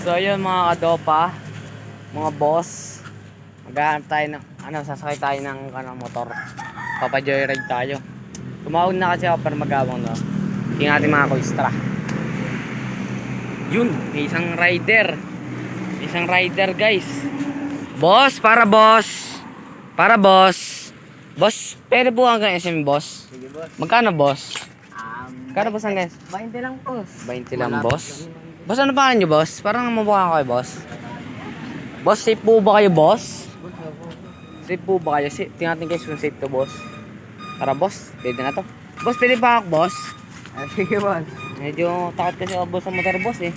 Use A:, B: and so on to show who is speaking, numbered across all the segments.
A: So ayun mga kadopa, mga boss, maghahanap tayo ng sasakay tayo ng motor. Papa-joyride tayo. Tumawag na kasi ako para magawang yung ating mga kuistra. Yun, may isang rider. Isang rider guys. Boss, para boss. Para boss. Boss, pwede po hanggang SM boss.
B: Sige boss.
A: Magkano boss? Magkano boss hanggang?
B: 20 lang boss.
A: 20 lang boss. Boss, ano pa nyo boss? Parang mabukha kayo boss. Boss, safe po ba kayo boss? Safe po ba kayo? Tingnan natin guys kung safe to boss. Tara boss, pwede na to. Boss, pwede pa ako boss?
B: Sige boss.
A: Medyo takot kasi ako boss sa motor boss eh.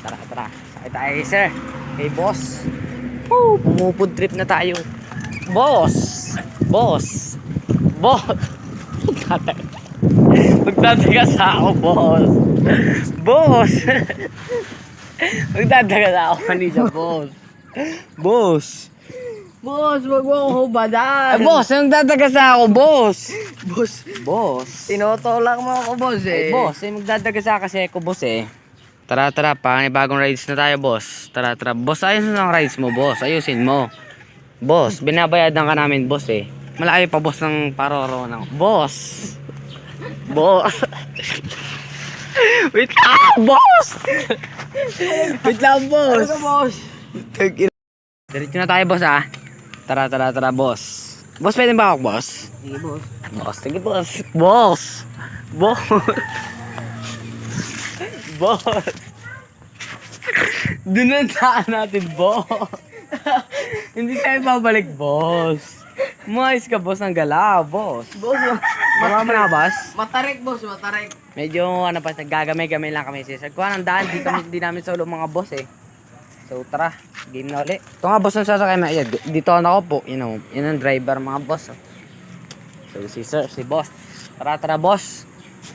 A: Tara, tara. Sakit tayo sir. Hey boss. Woo! Pumupod trip na tayo. Boss! Boss! Boss! Magdadagas ako boss. Boss! Magdadagas ako kanina boss. Boss!
B: Boss, wag mo ako hubadan.
A: Ay boss, magdadagas ako boss.
B: Boss,
A: Boss!
B: tinutulak mo ako boss
A: Eh,
B: eh.
A: boss, magdadagas kasi ako boss eh. Tara, tara, bagong rides na tayo, boss. Tara, tara. Boss, ayusin mo ang rides mo, boss. Ayusin mo. Boss, binabayadan ka namin, boss eh. Malayo pa, boss, ng paroro ng... Boss! Boss! Wait lang, boss! Wait lang, boss!
B: Ano boss?
A: Diretso na tayo, boss, ah. Tara, tara, tara, boss. Boss, pwede ba ako, boss?
B: Sige boss.
A: Boss, sige, boss. Boss! Boss! Boss! Doon ang daan natin, boss! Hindi tayo babalik, boss! Umayos ka, boss, ng galaw, boss!
B: Boss,
A: Mama mo na, boss?
B: matarik boss, matarik.
A: Medyo, nagagamay-gamay lang kami. Kuha ng daan, di namin solo mga boss, eh. So, tara, game na ulit. Ito nga, boss, ang sasakay na. Dito ako po, yun ang driver, mga boss. So, si sir, si boss. Tara, tara, boss!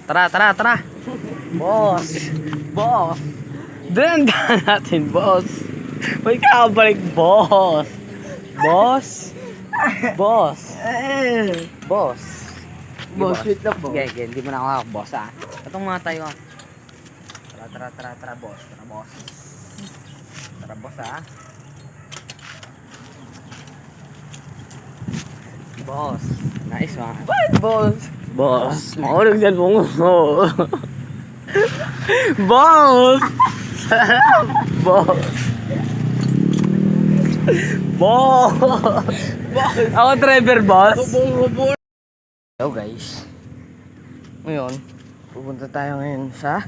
A: Tara, tara, tara! Boss! Boss! Doon ang daan natin, boss! May kakabalik, boss! Boss! Boss! Boss!
B: Boss, wait lang boss.
A: Sige, sige, hindi mo na ako boss, ah. Itong mga tayo, ah. Tara, tara, tara, tara, boss. Tara, boss. Tara, boss, ah. Boss. Nice, ah.
B: What boss?
A: Boss, maulog dyan mo mo. Boss! Boss! Boss! Ako driver, boss.
B: Hubong-hubong.
A: Hello guys.
B: Ngayon, pupunta tayo ngayon sa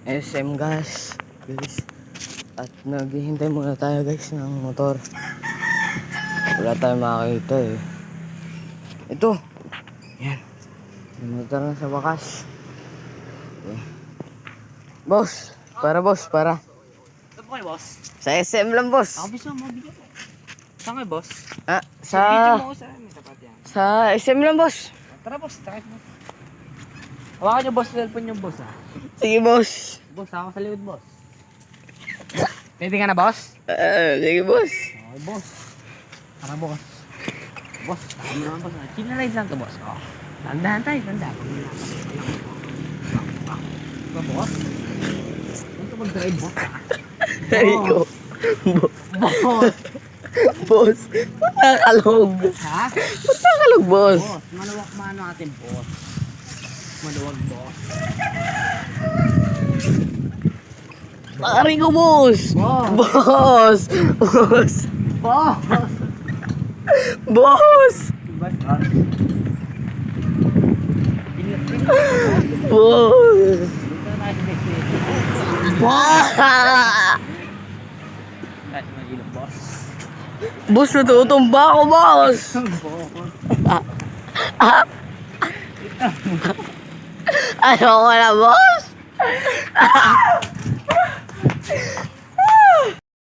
B: SM guys. At naghihintay muna tayo guys ng motor. Wala tayong makakita eh. Ito. Yan. Yung motor na sa wakas. Okay. Boss. Para boss, para.
A: Saan kayo, boss?
B: Sa SM lang boss.
A: Ako, boss, mabigyan mo. Saan kayo, boss?
B: Ah,
A: Video
B: sa
A: mo ako sa amin, tapat yan.
B: sa SM lang boss.
A: Tara, boss, takit mo. Hawakan niyo, boss, cellphone yung boss, ah.
B: Sige boss.
A: Boss, ako sa liwid, boss. Pwede ka na, boss?
B: Sige boss.
A: Okay, boss. Tara, boss. Boss, tayo naman, boss. Chill na lang to, boss. Oh. Tandahan tayo, tandahan. Ito, boss. Ito mag-drive, boss, ah.
B: Rico.
A: Boss.
B: Boss. Matakalog.
A: Ha?
B: Matakalog boss.
A: Boss, maluwak mano atin, boss. Maluwag, boss.
B: Rico boss.
A: Boss.
B: Boss. Boss.
A: Boss.
B: Boss.
A: Diba?
B: Boss.
A: Dito na tayo sa destination.
B: Boss.
A: Guys, mag-ilog, boss.
B: Boss, natutumba ako boss. Ayoko na boss.